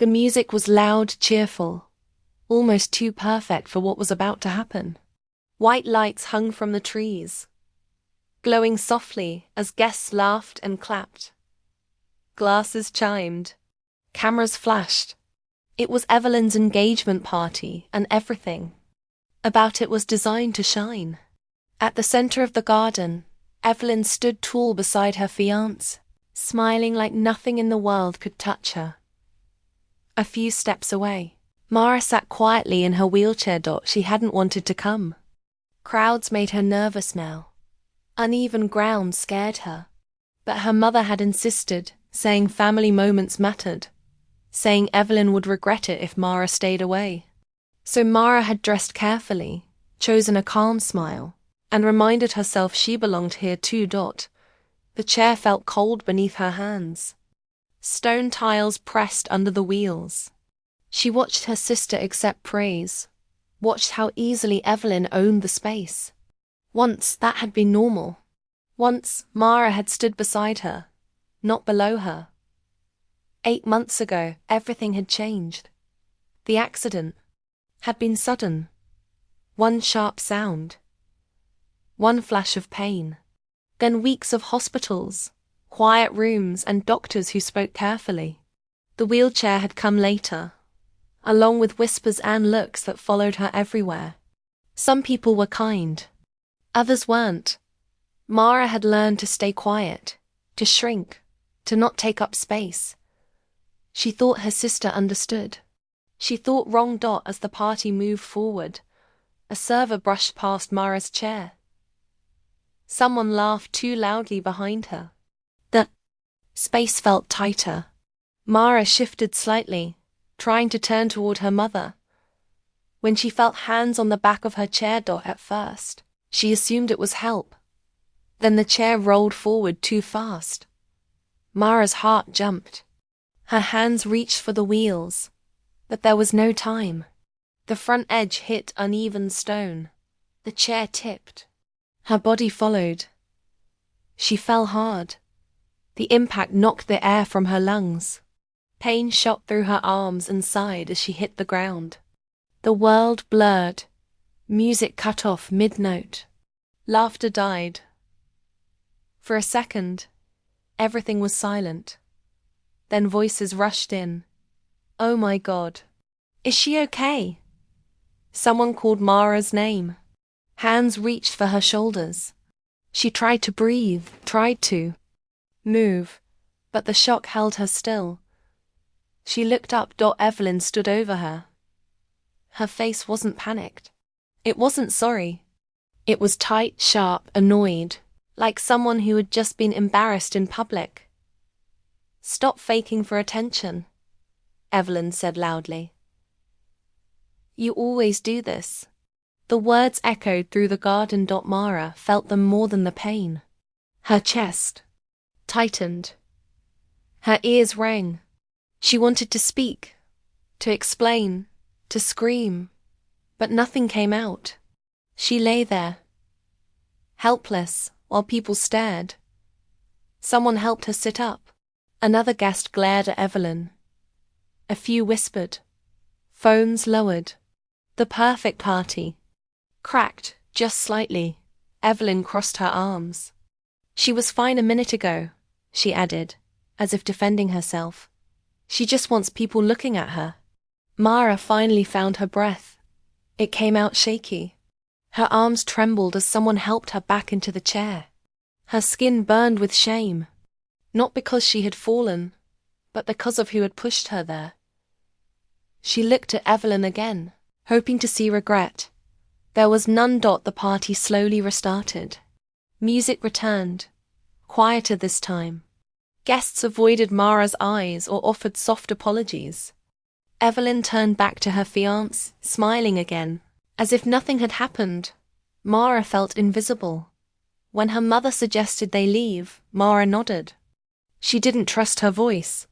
The music was loud, cheerful, almost too perfect for what was about to happen. White lights hung from the trees, glowing softly as guests laughed and clapped. Glasses chimed. Cameras flashed. It was Evelyn's engagement party, and everything about it was designed to shine. At the center of the garden, Evelyn stood tall beside her fiancé, smiling like nothing in the world could touch her. A few steps away, Mara sat quietly in her wheelchair. She hadn't wanted to come. Crowds made her nervous now. Uneven ground scared her. But her mother had insisted, saying family moments mattered, saying Evelyn would regret it if Mara stayed away. So Mara had dressed carefully, chosen a calm smile, and reminded herself she belonged here too. The chair felt cold beneath her hands. Stone tiles pressed under the wheels. She watched her sister accept praise, watched how easily Evelyn owned the space. Once that had been normal. Once Mara had stood beside her, not below her. 8 months ago, everything had changed. The accident had been sudden. One sharp sound. One flash of pain. Then weeks of hospitals, quiet rooms, and doctors who spoke carefully. The wheelchair had come later, along with whispers and looks that followed her everywhere. Some people were kind. Others weren't. Mara had learned to stay quiet, to shrink, to not take up space. She thought her sister understood. She thought wrong. As the party moved forward, a server brushed past Mara's chair. Someone laughed too loudly behind her. The space felt tighter. Mara shifted slightly, trying to turn toward her mother. When she felt hands on the back of her chair. At first, she assumed it was help. Then the chair rolled forward too fast. Mara's heart jumped. Her hands reached for the wheels, but there was no time. The front edge hit uneven stone. The chair tipped. Her body followed. She fell hard. The impact knocked the air from her lungs. Pain shot through her arms and side as she hit the ground. The world blurred. Music cut off mid-note. Laughter died. For a second, everything was silent. Then voices rushed in. "Oh my God. Is she okay?" Someone called Mara's name. Hands reached for her shoulders. She tried to breathe, tried to move, but the shock held her still. She looked up. Evelyn stood over her. Her face wasn't panicked. It wasn't sorry. It was tight, sharp, annoyed, like someone who had just been embarrassed in public. "Stop faking for attention," Evelyn said loudly. "You always do this." The words echoed through the garden. Mara felt them more than the pain. Her chest tightened. Her ears rang. She wanted to speak, to explain, to scream, but nothing came out. She lay there, helpless, while people stared. Someone helped her sit up. Another guest glared at Evelyn. A few whispered. Phones lowered. The perfect party cracked, just slightly. Evelyn crossed her arms. "She was fine a minute ago," she added, as if defending herself. "She just wants people looking at her." Mara finally found her breath. It came out shaky. Her arms trembled as someone helped her back into the chair. Her skin burned with shame. Not because she had fallen, but because of who had pushed her there. She looked at Evelyn again, hoping to see regret. There was none. The party slowly restarted. Music returned, quieter this time. Guests avoided Mara's eyes or offered soft apologies. Evelyn turned back to her fiancé, smiling again, as if nothing had happened. Mara felt invisible. When her mother suggested they leave, Mara nodded. She didn't trust her voice.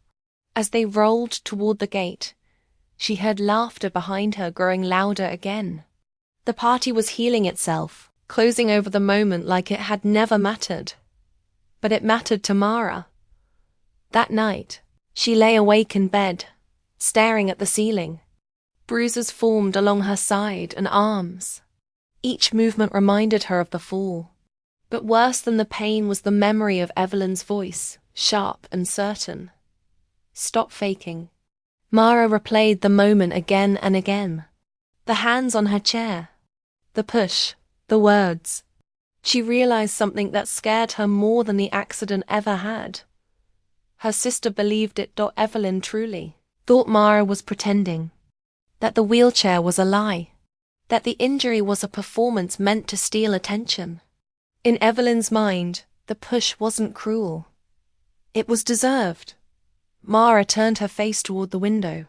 As they rolled toward the gate, she heard laughter behind her growing louder again. The party was healing itself, closing over the moment like it had never mattered. But it mattered to Mara. That night, she lay awake in bed, staring at the ceiling. Bruises formed along her side and arms. Each movement reminded her of the fall. But worse than the pain was the memory of Evelyn's voice, sharp and certain. "Stop faking." Mara replayed the moment again and again. The hands on her chair. The push. The words. She realized something that scared her more than the accident ever had. Her sister believed it. Evelyn truly thought Mara was pretending. That the wheelchair was a lie. That the injury was a performance meant to steal attention. In Evelyn's mind, the push wasn't cruel. It was deserved. Mara turned her face toward the window.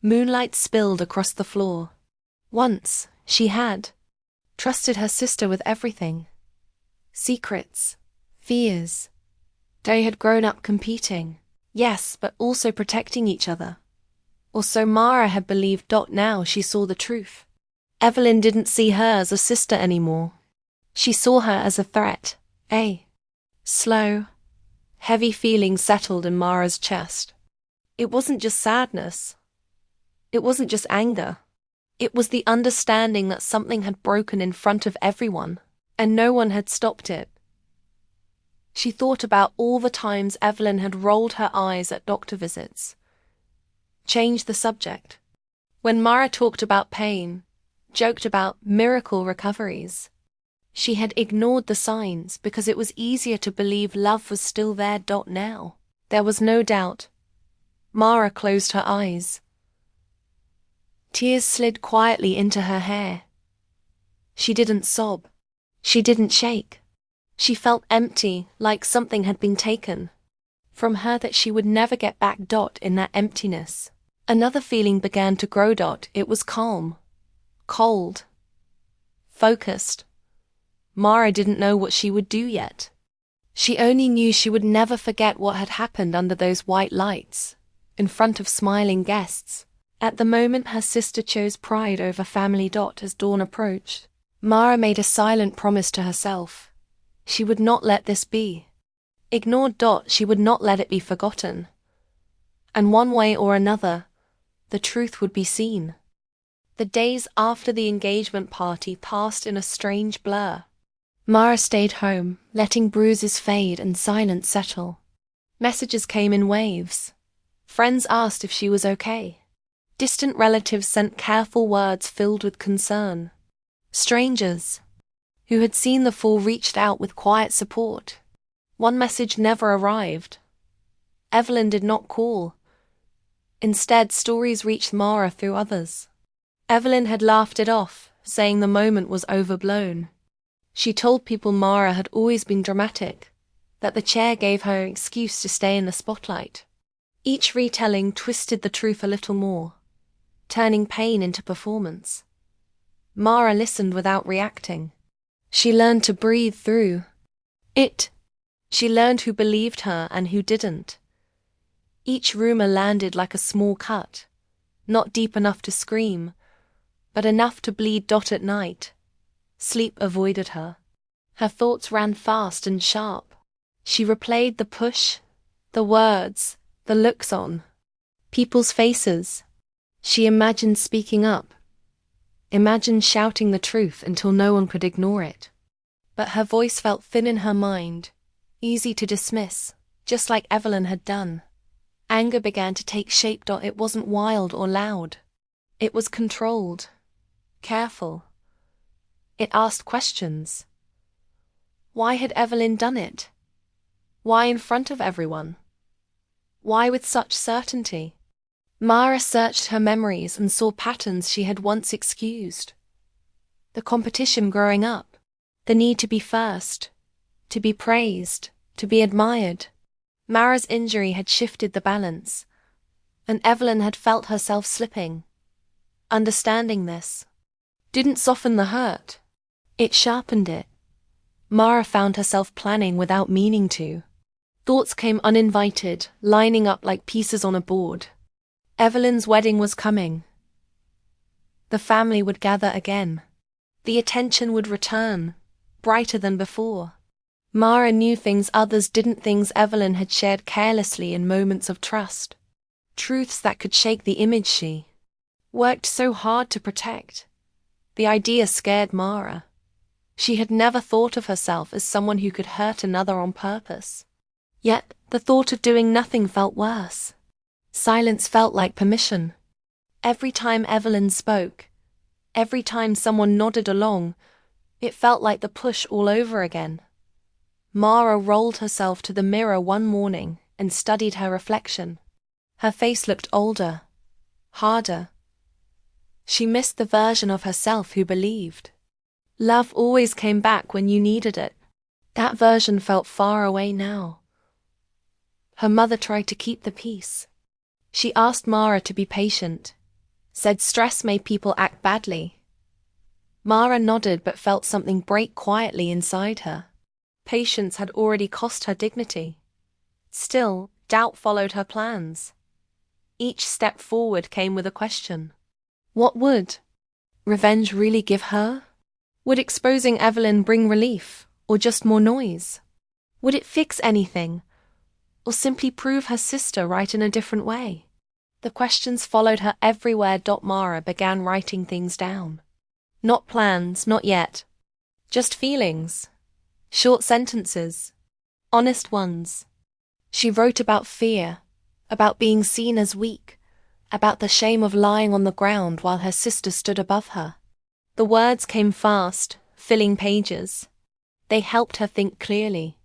Moonlight spilled across the floor. Once, she had trusted her sister with everything. Secrets, fears. They had grown up competing, yes, but also protecting each other. Or so Mara had believed. Now she saw the truth. Evelyn didn't see her as a sister anymore. She saw her as a threat. Slow, heavy feeling settled in Mara's chest. It wasn't just sadness. It wasn't just anger. It was the understanding that something had broken in front of everyone, and no one had stopped it. She thought about all the times Evelyn had rolled her eyes at doctor visits. Changed the subject. When Mara talked about pain, joked about miracle recoveries, she had ignored the signs because it was easier to believe love was still there. Now, there was no doubt. Mara closed her eyes. Tears slid quietly into her hair. She didn't sob. She didn't shake. She felt empty, like something had been taken from her that she would never get back. In that emptiness, another feeling began to grow. It was calm, cold, focused. Mara didn't know what she would do yet. She only knew she would never forget what had happened under those white lights, in front of smiling guests. At the moment her sister chose pride over family. As dawn approached, Mara made a silent promise to herself. She would not let this be ignored. She would not let it be forgotten. And one way or another, the truth would be seen. The days after the engagement party passed in a strange blur. Mara stayed home, letting bruises fade and silence settle. Messages came in waves. Friends asked if she was okay. Distant relatives sent careful words filled with concern. Strangers who had seen the fall reached out with quiet support. One message never arrived. Evelyn did not call. Instead, stories reached Mara through others. Evelyn had laughed it off, saying the moment was overblown. She told people Mara had always been dramatic, that the chair gave her an excuse to stay in the spotlight. Each retelling twisted the truth a little more, turning pain into performance. Mara listened without reacting. She learned to breathe through it. She learned who believed her and who didn't. Each rumor landed like a small cut, not deep enough to scream, but enough to bleed. At night, sleep avoided her. Her thoughts ran fast and sharp. She replayed the push, the words, the looks on people's faces. She imagined speaking up, imagined shouting the truth until no one could ignore it. But her voice felt thin in her mind, easy to dismiss, just like Evelyn had done. Anger began to take shape. It wasn't wild or loud. It was controlled, careful. It asked questions. Why had Evelyn done it? Why in front of everyone? Why with such certainty? Mara searched her memories and saw patterns she had once excused. The competition growing up, the need to be first, to be praised, to be admired. Mara's injury had shifted the balance, and Evelyn had felt herself slipping. Understanding this didn't soften the hurt. It sharpened it. Mara found herself planning without meaning to. Thoughts came uninvited, lining up like pieces on a board. Evelyn's wedding was coming. The family would gather again. The attention would return, brighter than before. Mara knew things others didn't, things Evelyn had shared carelessly in moments of trust. truths that could shake the image she worked so hard to protect. The idea scared Mara. She had never thought of herself as someone who could hurt another on purpose. Yet, the thought of doing nothing felt worse. Silence felt like permission. Every time Evelyn spoke, every time someone nodded along, it felt like the push all over again. Mara rolled herself to the mirror one morning and studied her reflection. Her face looked older, harder. She missed the version of herself who believed love always came back when you needed it. That version felt far away now. Her mother tried to keep the peace. She asked Mara to be patient, said stress made people act badly. Mara nodded but felt something break quietly inside her. Patience had already cost her dignity. Still, doubt followed her plans. Each step forward came with a question. What would revenge really give her? Would exposing Evelyn bring relief, or just more noise? Would it fix anything, or simply prove her sister right in a different way? The questions followed her everywhere. Mara began writing things down. Not plans, not yet. Just feelings. Short sentences. Honest ones. She wrote about fear, about being seen as weak, about the shame of lying on the ground while her sister stood above her. The words came fast, filling pages. They helped her think clearly.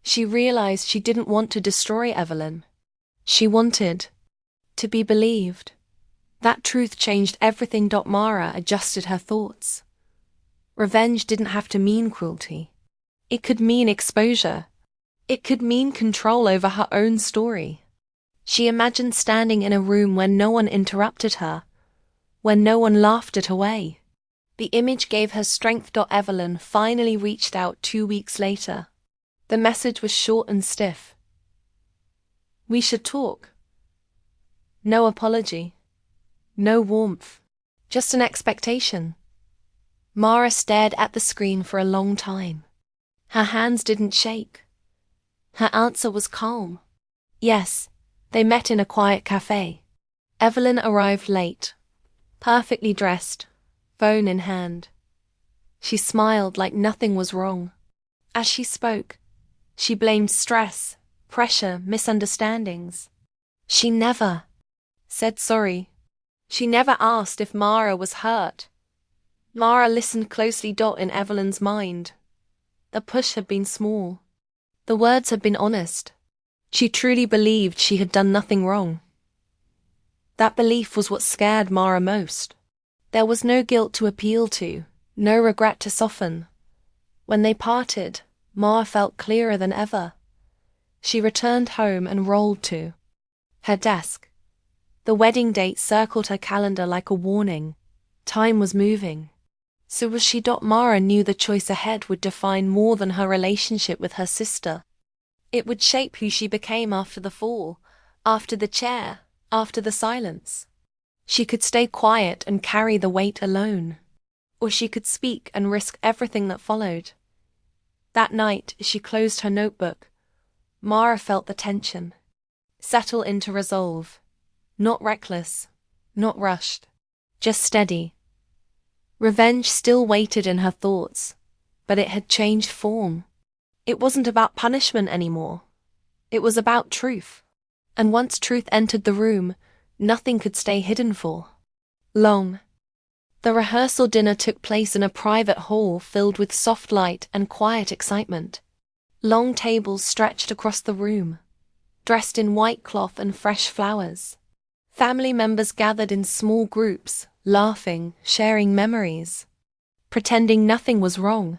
She realized she didn't want to destroy Evelyn. She wanted to be believed. That truth changed everything. Mara adjusted her thoughts. Revenge didn't have to mean cruelty. It could mean exposure. It could mean control over her own story. She imagined standing in a room where no one interrupted her, where no one laughed it away. The image gave her strength. Evelyn finally reached out 2 weeks later. The message was short and stiff. We should talk. No apology. No warmth. Just an expectation. Mara stared at the screen for a long time. Her hands didn't shake. Her answer was calm. Yes. They met in a quiet cafe. Evelyn arrived late, perfectly dressed, phone in hand. She smiled like nothing was wrong. As she spoke, she blamed stress, pressure, misunderstandings. She never said sorry. She never asked if Mara was hurt. Mara listened closely. In Evelyn's mind, the push had been small. The words had been honest. She truly believed she had done nothing wrong. That belief was what scared Mara most. There was no guilt to appeal to, no regret to soften. When they parted, Mara felt clearer than ever. She returned home and rolled to her desk. The wedding date circled her calendar like a warning. Time was moving. So was she. Mara knew the choice ahead would define more than her relationship with her sister. It would shape who she became after the fall, after the chair, after the silence. She could stay quiet and carry the weight alone, or she could speak and risk everything that followed. That night, as she closed her notebook, Mara felt the tension settle into resolve. Not reckless, not rushed, just steady. Revenge still waited in her thoughts, but it had changed form. It wasn't about punishment anymore. It was about truth. And once truth entered the room, nothing could stay hidden for long. The rehearsal dinner took place in a private hall filled with soft light and quiet excitement. Long tables stretched across the room, dressed in white cloth and fresh flowers. Family members gathered in small groups, laughing, sharing memories, pretending nothing was wrong.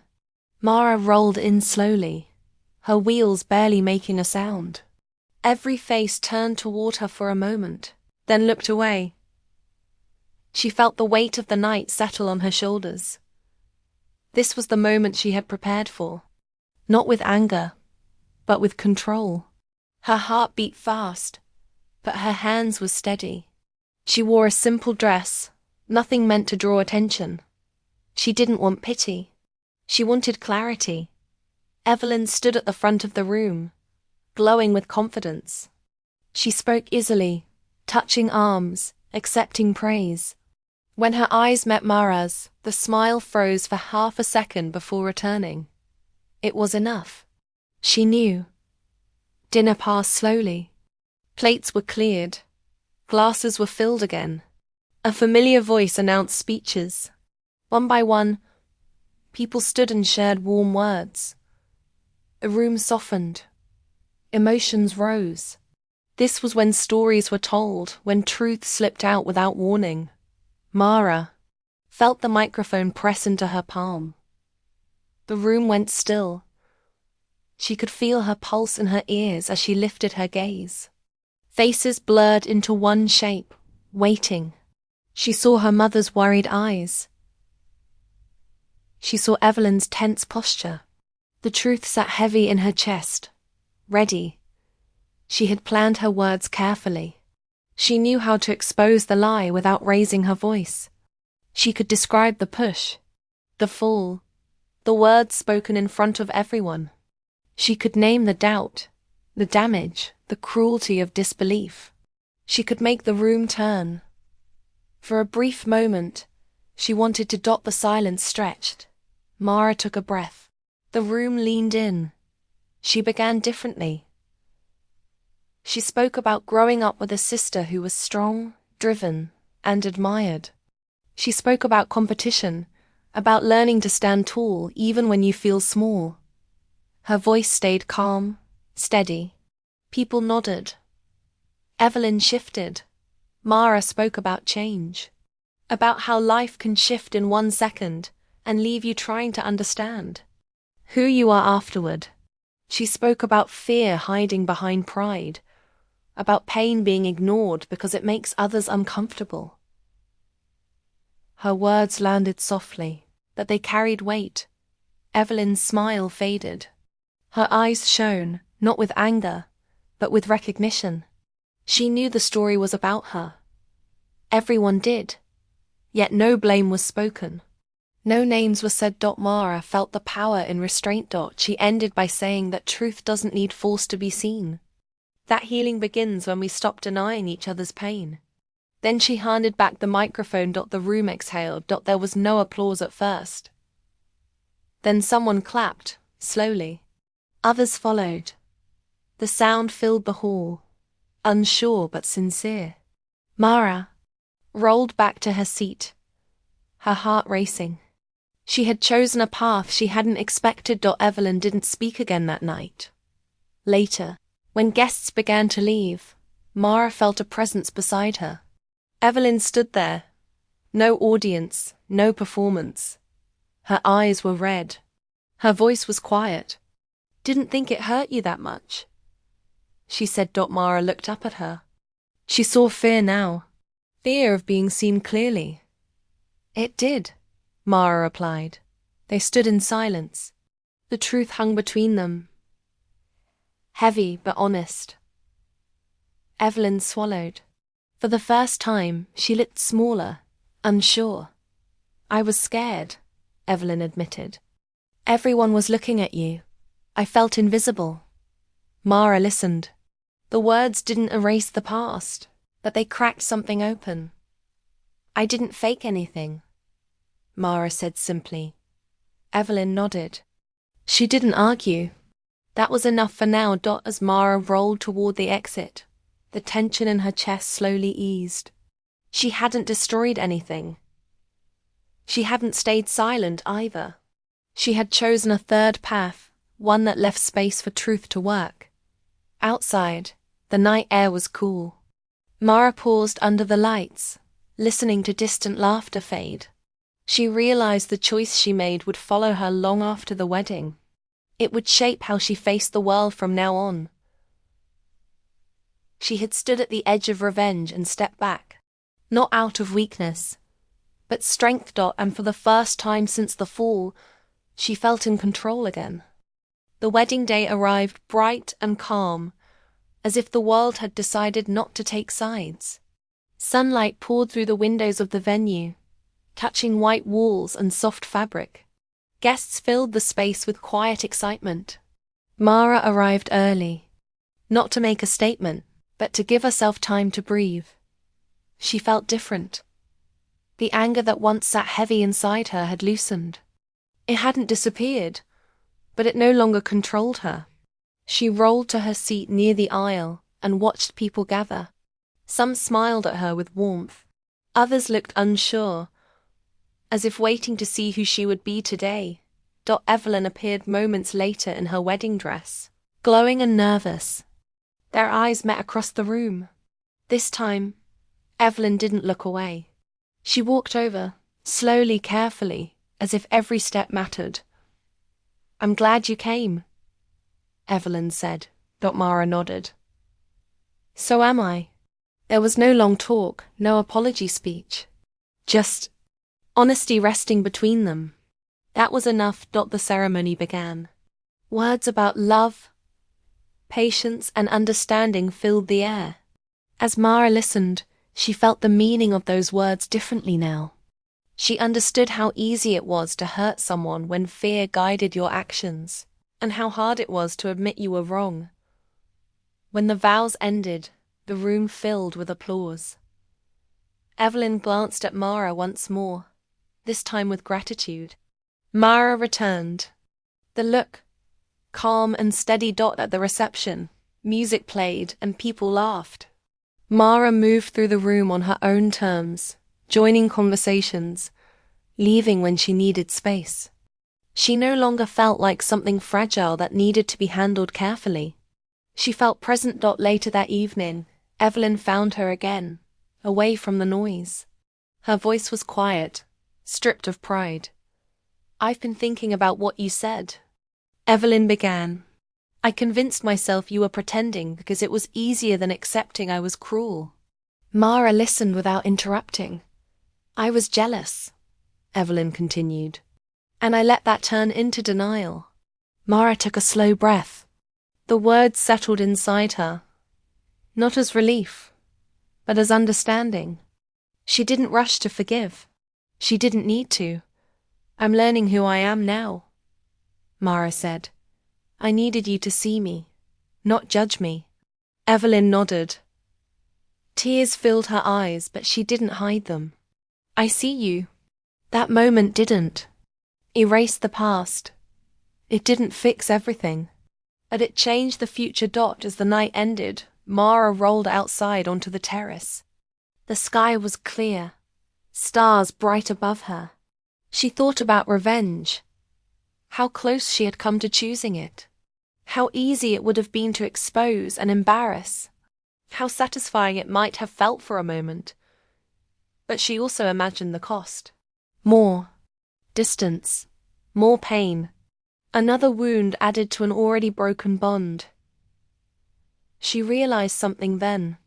Mara rolled in slowly, her wheels barely making a sound. Every face turned toward her for a moment, then looked away. She felt the weight of the night settle on her shoulders. This was the moment she had prepared for, not with anger, but with control. Her heart beat fast, but her hands were steady. She wore a simple dress, nothing meant to draw attention. She didn't want pity. She wanted clarity. Evelyn stood at the front of the room, glowing with confidence. She spoke easily, touching arms, accepting praise. When her eyes met Mara's, the smile froze for half a second before returning. It was enough. She knew. Dinner passed slowly. Plates were cleared. Glasses were filled again. A familiar voice announced speeches. One by one, people stood and shared warm words. The room softened. Emotions rose. This was when stories were told, when truth slipped out without warning. Mara felt the microphone press into her palm. The room went still. She could feel her pulse in her ears as she lifted her gaze. Faces blurred into one shape, waiting. She saw her mother's worried eyes. She saw Evelyn's tense posture. The truth sat heavy in her chest, ready. She had planned her words carefully. She knew how to expose the lie without raising her voice. She could describe the push, the fall, the words spoken in front of everyone. She could name the doubt, the damage, the cruelty of disbelief. She could make the room turn. For a brief moment, she wanted to dot the silence stretched. Mara took a breath. The room leaned in. She began differently. She spoke about growing up with a sister who was strong, driven, and admired. She spoke about competition, about learning to stand tall even when you feel small. Her voice stayed calm, steady. People nodded. Evelyn shifted. Mara spoke about change, about how life can shift in 1 second and leave you trying to understand who you are afterward. She spoke about fear hiding behind pride, about pain being ignored because it makes others uncomfortable. Her words landed softly, but they carried weight. Evelyn's smile faded. Her eyes shone, not with anger, but with recognition. She knew the story was about her. Everyone did, yet no blame was spoken. No names were said. Mara felt the power in restraint. She ended by saying that truth doesn't need force to be seen. That healing begins when we stop denying each other's pain. Then she handed back the microphone. The room exhaled. There was no applause at first. Then someone clapped, slowly. Others followed. The sound filled the hall, unsure but sincere. Mara rolled back to her seat, her heart racing. She had chosen a path she hadn't expected. Evelyn didn't speak again that night. Later, when guests began to leave, Mara felt a presence beside her. Evelyn stood there. No audience, no performance. Her eyes were red. Her voice was quiet. Didn't think it hurt you that much, she said. Mara looked up at her. She saw fear now. Fear of being seen clearly. It did, Mara replied. They stood in silence. The truth hung between them. Heavy but honest. Evelyn swallowed. For the first time, she looked smaller, unsure. I was scared, Evelyn admitted. Everyone was looking at you. I felt invisible. Mara listened. The words didn't erase the past, but they cracked something open. I didn't fake anything, Mara said simply. Evelyn nodded. She didn't argue. That was enough for now. As Mara rolled toward the exit, the tension in her chest slowly eased. She hadn't destroyed anything. She hadn't stayed silent either. She had chosen a third path, one that left space for truth to work. Outside, the night air was cool. Mara paused under the lights, listening to distant laughter fade. She realized the choice she made would follow her long after the wedding. It would shape how she faced the world from now on. She had stood at the edge of revenge and stepped back, not out of weakness, but strength. And for the first time since the fall, she felt in control again. The wedding day arrived bright and calm, as if the world had decided not to take sides. Sunlight poured through the windows of the venue, touching white walls and soft fabric. Guests filled the space with quiet excitement. Mara arrived early, not to make a statement, but to give herself time to breathe. She felt different. The anger that once sat heavy inside her had loosened. It hadn't disappeared, but it no longer controlled her. She rolled to her seat near the aisle and watched people gather. Some smiled at her with warmth. Others looked unsure, as if waiting to see who she would be today. Evelyn appeared moments later in her wedding dress, glowing and nervous. Their eyes met across the room. This time, Evelyn didn't look away. She walked over, slowly, carefully, as if every step mattered. "I'm glad you came," Evelyn said. Mara nodded. "So am I." There was no long talk, no apology speech. Just honesty resting between them. That was enough. The ceremony began. Words about love, patience, and understanding filled the air. As Mara listened, she felt the meaning of those words differently now. She understood how easy it was to hurt someone when fear guided your actions, and how hard it was to admit you were wrong. When the vows ended, the room filled with applause. Evelyn glanced at Mara once more, this time with gratitude. Mara returned. The look, calm and steady. At the reception, music played and people laughed. Mara moved through the room on her own terms, joining conversations, leaving when she needed space. She no longer felt like something fragile that needed to be handled carefully. She felt present. Later that evening, Evelyn found her again, away from the noise. Her voice was quiet, stripped of pride. "I've been thinking about what you said," Evelyn began. "I convinced myself you were pretending because it was easier than accepting I was cruel." Mara listened without interrupting. "I was jealous," Evelyn continued, "and I let that turn into denial." Mara took a slow breath. The words settled inside her, not as relief, but as understanding. She didn't rush to forgive. She didn't need to. "I'm learning who I am now," Mara said. "I needed you to see me, not judge me." Evelyn nodded. Tears filled her eyes, but she didn't hide them. "I see you." That moment didn't erase the past. It didn't fix everything, but it changed the future. As the night ended, Mara rolled outside onto the terrace. The sky was clear, stars bright above her. She thought about revenge, how close she had come to choosing it, how easy it would have been to expose and embarrass, how satisfying it might have felt for a moment. But she also imagined the cost. More distance, more pain, another wound added to an already broken bond. She realized something then.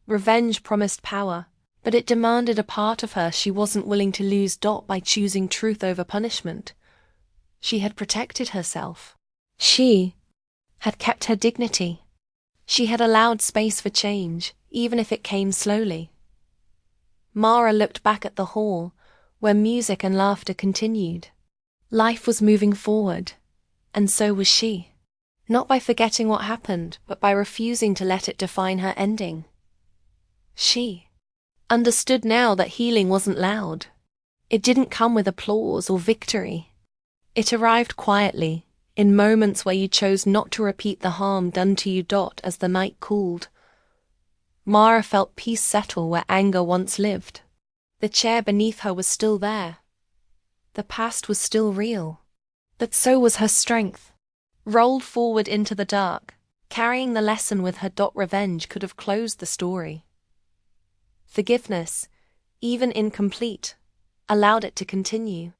Revenge promised power, but it demanded a part of her she wasn't willing to lose. By choosing truth over punishment, she had protected herself. She had kept her dignity. She had allowed space for change, even if it came slowly. Mara looked back at the hall, where music and laughter continued. Life was moving forward, and so was she. Not by forgetting what happened, but by refusing to let it define her ending. She understood now that healing wasn't loud. It didn't come with applause or victory. It arrived quietly, in moments where you chose not to repeat the harm done to you. As the night cooled, Mara felt peace settle where anger once lived. The chair beneath her was still there. The past was still real. But so was her strength. Rolled forward into the dark, carrying the lesson with her. Revenge could have closed the story. Forgiveness, even incomplete, allowed it to continue.